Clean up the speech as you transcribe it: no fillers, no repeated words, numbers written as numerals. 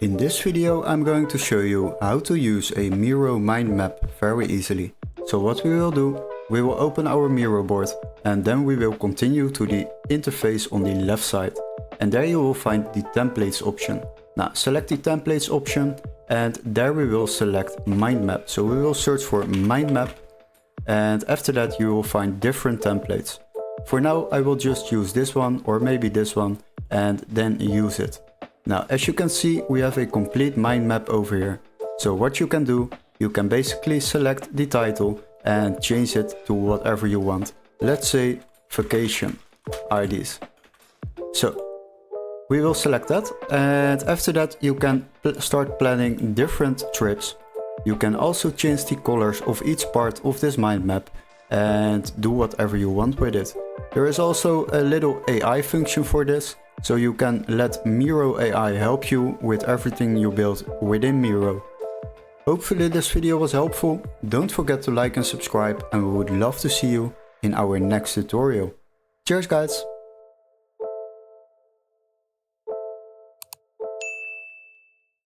In this video I'm going to show you how to use a Miro mind map very easily. So what we will do, we will open our Miro board and then we will continue to the interface on the left side. And there you will find the templates option. Now select the templates option and there we will select mind map. So we will search for mind map and after that you will find different templates. For now I will just use this one or maybe this one and then use it. Now as you can see we have a complete mind map over here. So what you can do, you can basically select the title and change it to whatever you want. Let's say vacation IDs. So we will select that and after that you can start planning different trips. You can also change the colors of each part of this mind map and do whatever you want with it. There is also a little AI function for this, so you can let Miro AI help you with everything you build within Miro. Hopefully this video was helpful. Don't forget to like and subscribe and we would love to see you in our next tutorial. Cheers guys!